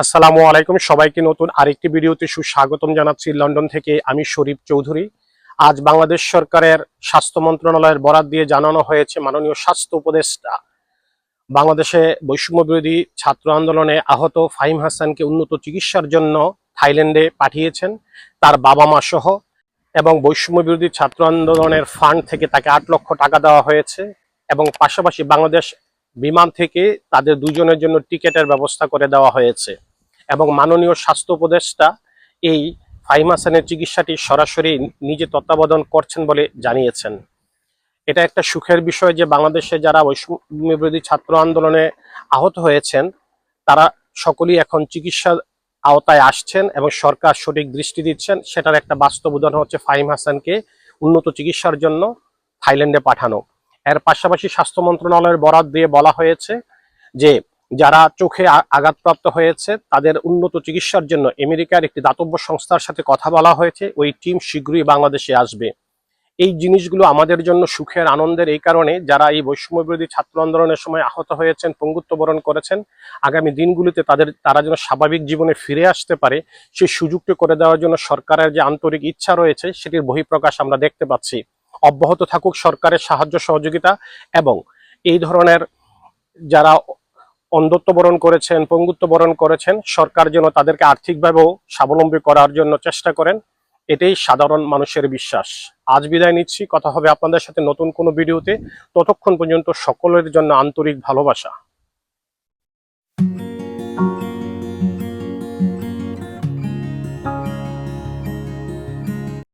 আসসালামু আলাইকুম, সবাইকে নতুন আরেকটি ভিডিওতে সুস্বাগতম জানাচ্ছি লন্ডন থেকে। আমি শরীফ চৌধুরী। আজ বাংলাদেশ সরকারের স্বাস্থ্য মন্ত্রণালয়ের বরাত দিয়ে জানানো হয়েছে, মাননীয় স্বাস্থ্য উপদেষ্টা বাংলাদেশে বৈষম্য বিরোধী ছাত্র আন্দোলনে আহত ফাহিম হাসানকে উন্নত চিকিৎসার জন্য থাইল্যান্ডে পাঠিয়েছেন তার বাবা মা সহ, এবং বৈষম্য বিরোধী ছাত্র আন্দোলনের ফান্ড থেকে তাকে ৮ লক্ষ টাকা দেওয়া হয়েছে, এবং পাশাপাশি বাংলাদেশ বিমান থেকে তাদের দুজনের জন্য টিকেটের ব্যবস্থা করে দেওয়া হয়েছে। এবং মাননীয় স্বাস্থ্য উপদেষ্টা এই ফাহিম হাসানের চিকিৎসাটি সরাসরি নিজে তত্ত্বাবধান করছেন বলে জানিয়েছেন। এটা একটা সুখের বিষয় যে বাংলাদেশে যারা বৈষম্য বিরোধী ছাত্র আন্দোলনে আহত হয়েছেন তারা সকলেই এখন চিকিৎসার আওতায় আসছেন এবং সরকার সঠিক দৃষ্টি দিচ্ছেন। সেটার একটা বাস্তব উদাহরণ হচ্ছে ফাহিম হাসানকে উন্নত চিকিৎসার জন্য থাইল্যান্ডে পাঠানো। এর পাশাপাশি স্বাস্থ্য মন্ত্রণালয়ের বরাত দিয়ে বলা হয়েছে যে যারা চোখে আঘাতপ্রাপ্ত হয়েছে তাদের উন্নত চিকিৎসার জন্য আমেরিকার একটি দাতব্য সংস্থার সাথে কথা বলা হয়েছে। ওই টিম শীঘ্রই বাংলাদেশে আসবে। এই জিনিসগুলো আমাদের জন্য সুখের, আনন্দের এই কারণে যারা এই বৈষম্য বিরোধী ছাত্র আন্দোলনের সময় আহত হয়েছেন, পঙ্গুত্ব বরণ করেছেন, আগামী দিনগুলিতে তারা যেন স্বাভাবিক জীবনে ফিরে আসতে পারে সেই সুযোগটি করে দেওয়ার জন্য সরকারের যে আন্তরিক ইচ্ছা রয়েছে সেটির বহিঃপ্রকাশ আমরা দেখতে পাচ্ছি। অব্যাহত থাকুক সরকারের সাহায্য সহযোগিতা, এবং এই ধরনের যারা অন্ধত্ব বরণ করেছেন, পঙ্গুত্ব বরণ করেছেন, সরকার যেন তাদেরকে আর্থিকভাবেও স্বাবলম্বী করার জন্য চেষ্টা করেন। এটাই সাধারণ মানুষের বিশ্বাস। আজ বিদায় নিচ্ছি, কথা হবে আপনাদের সাথে নতুন কোনো ভিডিওতে। ততক্ষণ পর্যন্ত সকলের জন্য আন্তরিক ভালোবাসা।